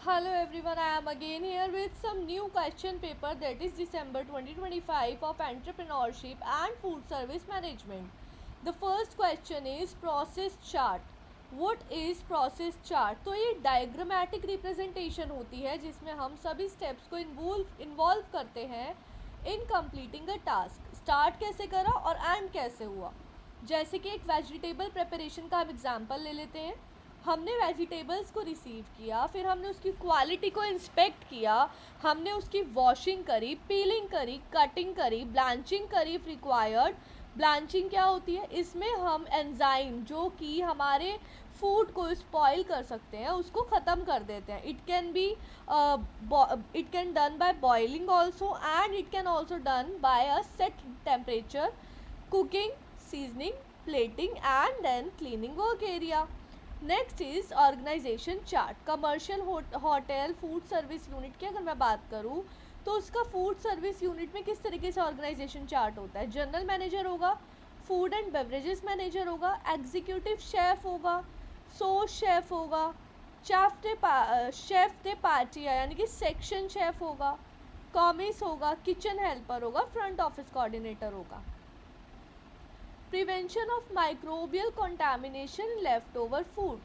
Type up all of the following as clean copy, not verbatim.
Hello everyone, I am again here with some new question paper that is December 2025 of Entrepreneurship and Food Service Management. The first question is process chart. What is process chart? तो ये diagrammatic representation होती है जिसमें हम सभी steps को involve करते हैं इन कंप्लीटिंग अ टास्क. स्टार्ट कैसे करा और एंड कैसे हुआ. जैसे कि एक वेजिटेबल प्रिपरेशन का हम एग्जांपल ले लेते हैं. हमने वेजिटेबल्स को रिसीव किया, फिर हमने उसकी क्वालिटी को इंस्पेक्ट किया, हमने उसकी वॉशिंग करी, पीलिंग करी, कटिंग करी, ब्लांचिंग करी इफ़ रिक्वायर्ड. ब्लांचिंग क्या होती है? इसमें हम एंजाइम जो कि हमारे फूड को स्पॉइल कर सकते हैं उसको ख़त्म कर देते हैं. It can done by boiling also and it can also done by a set temperature. Cooking, seasoning, plating and then cleaning work area. Next is organisation chart. Commercial hotel food service unit की अगर मैं बात करूँ तो उसका food service unit में किस तरीके से ऑर्गेनाइजेशन चार्ट होता है. जनरल मैनेजर होगा, फूड एंड बेवरेजेस मैनेजर होगा, एग्जीक्यूटिव शेफ़ होगा, सोस शेफ़ होगा, शेफ़ दे पार्टिया यानी कि सेक्शन शेफ़ होगा, कॉमिस होगा, किचन हेल्पर होगा, फ्रंट ऑफिस कोऑर्डिनेटर होगा. Prevention of microbial contamination left over food.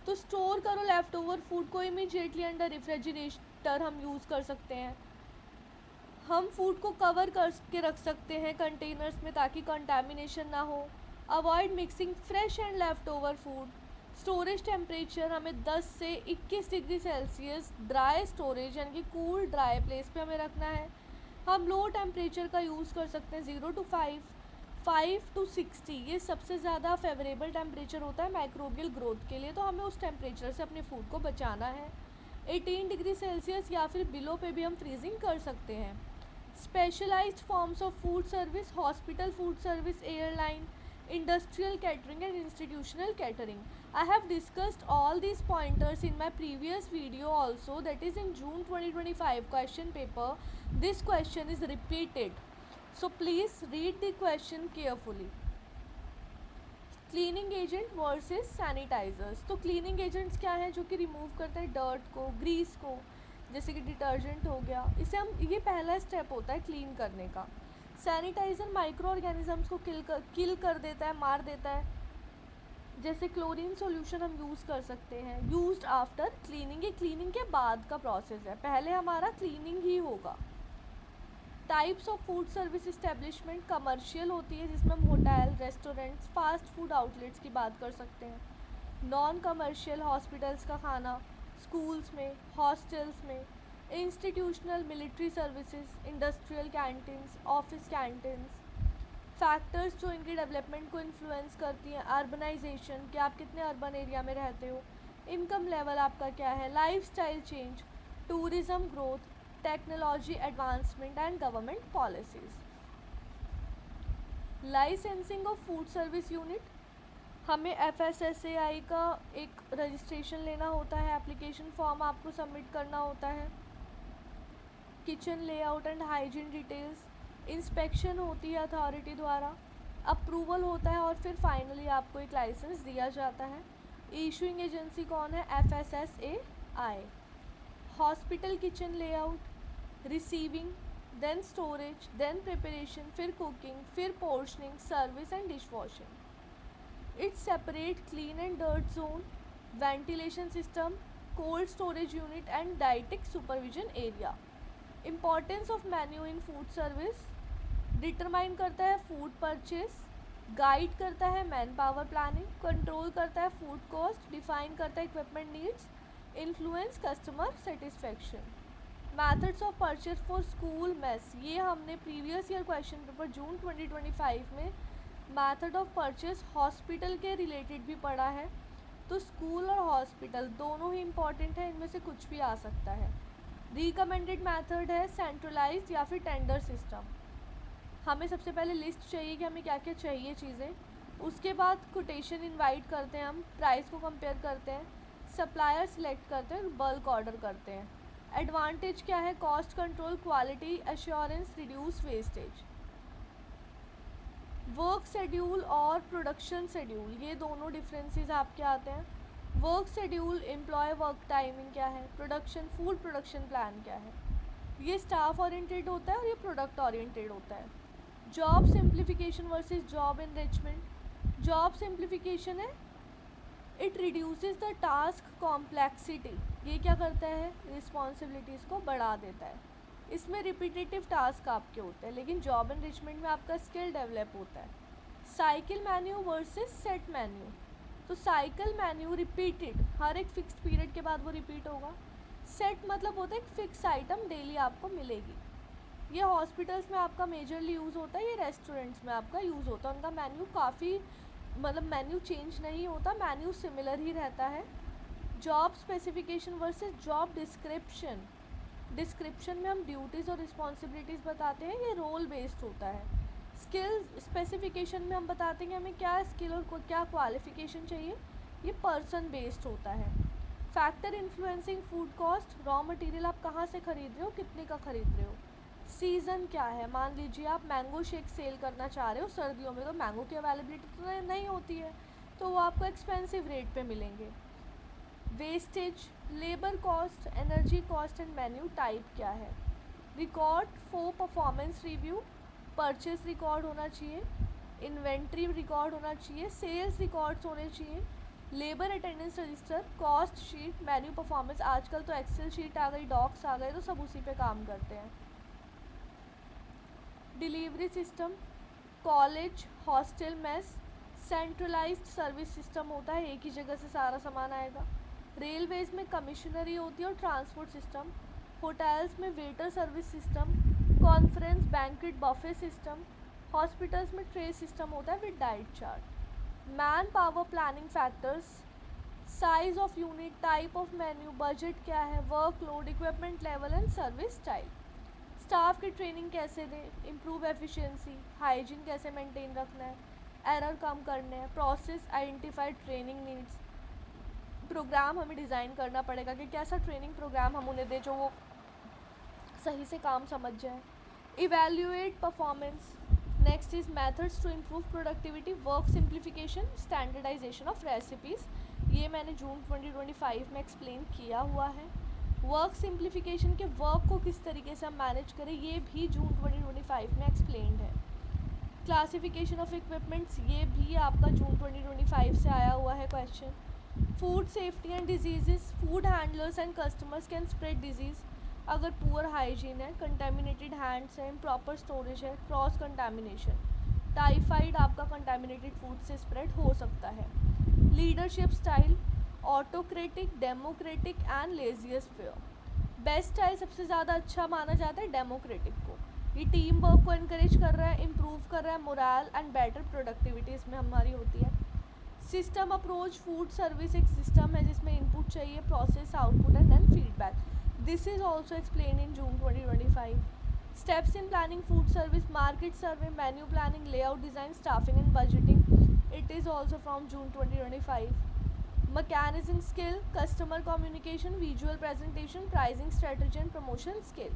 तो स्टोर करो लेफ्ट ओवर फूड को इमीडिएटली अंडर रेफ्रिजरेटर हम यूज़ कर सकते हैं. हम फूड को कवर करके रख सकते हैं कंटेनर्स में ताकि कंटामिनेशन ना हो. Avoid mixing fresh and left over food. Storage temperature हमें 10 से 21 डिग्री सेल्सियस ड्राई स्टोरेज यानी कि कूल ड्राई प्लेस पे हमें रखना है. हम लो टेम्परेचर का यूज़ कर सकते हैं 0 to 5 to 60. ये सबसे ज़्यादा फेवरेबल टेम्परेचर होता है माइक्रोबियल ग्रोथ के लिए, तो हमें उस टेम्परेचर से अपने फूड को बचाना है. 18 डिग्री सेल्सियस या फिर बिलो पे भी हम फ्रीजिंग कर सकते हैं. Specialised forms of food service, hospital food service, airline, industrial catering and institutional catering. I have discussed all these pointers in my previous video also, that is in June 2025 question paper. This question is repeated, so please read the question carefully. Cleaning agent versus sanitisers. तो cleaning agents क्या है? जो कि remove करते हैं dirt को, Greece को, जैसे कि डिटर्जेंट हो गया. इसे हम, ये पहला स्टेप होता है क्लीन करने का. सैनिटाइज़र माइक्रो ऑर्गेनिजम्स को किल कर देता है, मार देता है. जैसे क्लोरीन सॉल्यूशन हम यूज़ कर सकते हैं. यूज्ड आफ्टर क्लीनिंग, ये क्लीनिंग के बाद का प्रोसेस है, पहले हमारा क्लीनिंग ही होगा. Types of food service establishment. Commercial होती है जिसमें हम hotel, restaurants, fast food outlets की बात कर सकते हैं. नॉन कमर्शियल हॉस्पिटल्स का खाना, स्कूल्स में, हॉस्टल्स में. Institutional military services, industrial canteens, office canteens. Factors जो इनकी डेवलपमेंट को इन्फ्लुएंस करती हैं. अर्बनाइजेशन, कि आप कितने अर्बन एरिया में रहते हो. इनकम लेवल आपका क्या है. Lifestyle change, tourism growth, technology advancement and government policies. Licensing of food service unit. हमें FSSAI का एक रजिस्ट्रेशन लेना होता है, एप्लीकेशन फॉर्म आपको सबमिट करना होता है. Kitchen layout and hygiene details. Inspection होती है अथॉरिटी द्वारा, अप्रूवल होता है और फिर फाइनली आपको एक लाइसेंस दिया जाता है. इशूइंग एजेंसी कौन है? FSSAI. Hospital kitchen layout, receiving, then storage, then preparation, फिर कुकिंग, फिर portioning, service and dish washing. It's separate clean and dirt zone, ventilation system, cold storage unit and dietetic supervision area. Importance of menu in food service. Determine करता है food purchase, guide करता है man power planning, control करता है food cost, define करता है equipment needs, influence customer satisfaction. Methods of purchase for school mess. ये हमने प्रीवियस ईयर क्वेश्चन पेपर जून 2025 में मैथड ऑफ परचेज हॉस्पिटल के रिलेटेड भी पढ़ा है. तो स्कूल और हॉस्पिटल दोनों ही इम्पॉर्टेंट है, इनमें से कुछ भी आ सकता है. रिकमेंडेड मैथड है सेंट्रलाइज्ड या फिर टेंडर सिस्टम. हमें सबसे पहले लिस्ट चाहिए कि हमें क्या क्या चाहिए चीज़ें. उसके बाद कोटेशन इनवाइट करते हैं, हम प्राइस को कंपेयर करते हैं, सप्लायर सिलेक्ट करते हैं, बल्क ऑर्डर करते हैं. एडवांटेज क्या है? Cost control, quality assurance, reduce wastage. Work schedule और प्रोडक्शन शेड्यूल, ये दोनों डिफरेंसेस आपके आते हैं. Work schedule, employee work timing क्या है, प्रोडक्शन, फूड प्रोडक्शन प्लान क्या है। ये स्टाफ ओरिएंटेड होता है और ये प्रोडक्ट ओरिएंटेड होता है। Job simplification versus job enrichment. Job simplification है, it reduces the task complexity. ये क्या करता है, रिस्पॉन्सिबिलिटीज़ को बढ़ा देता है। इसमें रिपीटेटिव टास्क आपके होते हैं, लेकिन जॉब एनरिचमेंट में आपका स्किल डेवलप होता है। Cycle menu versus set menu. तो साइकिल मेन्यू रिपीटेड, हर एक फिक्स्ड पीरियड के बाद वो रिपीट होगा। सेट मतलब होता है एक फिक्स आइटम डेली आपको मिलेगी। ये हॉस्पिटल्स में आपका मेजरली यूज़ होता है, ये रेस्टोरेंट्स में आपका यूज़ होता है। उनका मेन्यू काफ़ी मतलब मेन्यू चेंज नहीं होता, मेन्यू सिमिलर ही रहता है। Job specification versus job description. Description में हम ड्यूटीज़ और रिस्पॉन्सिबिलिटीज़ बताते हैं, ये रोल बेस्ड होता है। स्किल स्पेसिफिकेशन में हम बताते हैं कि हमें क्या स्किल और क्या क्वालिफिकेशन चाहिए, ये पर्सन बेस्ड होता है। Factor influencing food cost, raw material आप कहाँ से ख़रीद रहे हो, कितने का ख़रीद रहे हो। सीज़न क्या है, मान लीजिए आप मैंगो शेक सेल करना चाह रहे हो, सर्दियों में तो मैंगो की अवेलेबिलिटी तो नहीं होती है, तो वो आपको एक्सपेंसिव रेट पे मिलेंगे। Wastage, labour cost, energy cost and menu type क्या है। Record for performance review, purchase record होना चाहिए, इन्वेंट्री रिकॉर्ड होना चाहिए, सेल्स रिकॉर्ड्स होने चाहिए, labour attendance register, cost sheet, menu performance. आजकल तो एक्सेल शीट आ गई, डॉक्स आ गए, तो सब उसी पे काम करते हैं। Delivery system, college, hostel, mess, centralised service system होता है, एक ही जगह से सारा सामान आएगा। रेलवेज़ में कमिश्नरी होती है और ट्रांसपोर्ट सिस्टम। होटल्स में waiter service system, conference banquet buffet system. Hospitals में ट्रे सिस्टम होता है with diet chart. Man power planning factors, size of unit, type of menu, budget क्या है, workload, equipment level and service style. Staff की training कैसे दें, improve efficiency, hygiene कैसे maintain रखना है, एरर कम करने हैं, process identified training needs. Programme हमें डिज़ाइन करना पड़ेगा कि कैसा ट्रेनिंग प्रोग्राम हम उन्हें दें जो वो सही से काम समझ जाए। Evaluate performance. Next is methods to improve productivity, work simplification, standardisation of recipes. ये मैंने जून 2025 में एक्सप्लेन किया हुआ है। वर्क सिंप्लीफिकेशन के वर्क को किस तरीके से हम मैनेज करें, ये भी जून 2025 में एक्सप्लेन्ड है। क्लासिफिकेशन ऑफ इक्विपमेंट्स, ये भी आपका जून 2025 से आया हुआ है question. Food safety and disease, food handlers and customers can spread disease अगर पुअर हाइजीन है, कंटेमिनेटेड हैंड्स है, इम्प्रॉपर स्टोरेज है, क्रॉस कंटेमिनेशन। टाइफाइड आपका कंटेमिनेटेड फूड से स्प्रेड हो सकता है। Leadership style, autocratic, democratic and laissez faire. Best style सबसे ज़्यादा अच्छा माना जाता है डेमोक्रेटिक को। ये टीम वर्क को इनकरेज कर रहा है, इम्प्रूव कर रहा है, मोरल एंड बेटर प्रोडक्टिविटी इसमें हमारी होती है। सिस्टम अप्रोच, फूड सर्विस एक सिस्टम है जिसमें इनपुट चाहिए, process, output and then feedback. This is also explain in June 2025। Steps in planning food service, market survey, menu planning, layout design, staffing and budgeting. It is also from June 2025। Mechanism skill, customer communication, visual presentation, pricing strategy and promotion skill.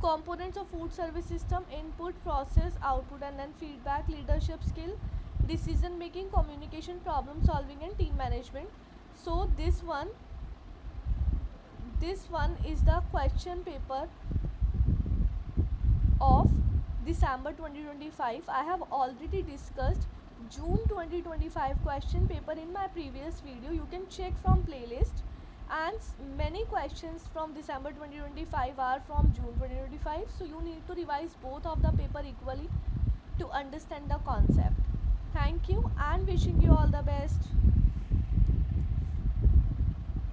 Components of food service system, input, process, output and then feedback. Leadership skill, decision making, communication, problem solving and team management. So this one is the question paper of December 2025. I have already discussed June 2025 question paper in my previous video. You can check from playlist, and many questions from December 2025 are from June 2025, so you need to revise both of the paper equally to understand the concept. Thank you and wishing you all the best.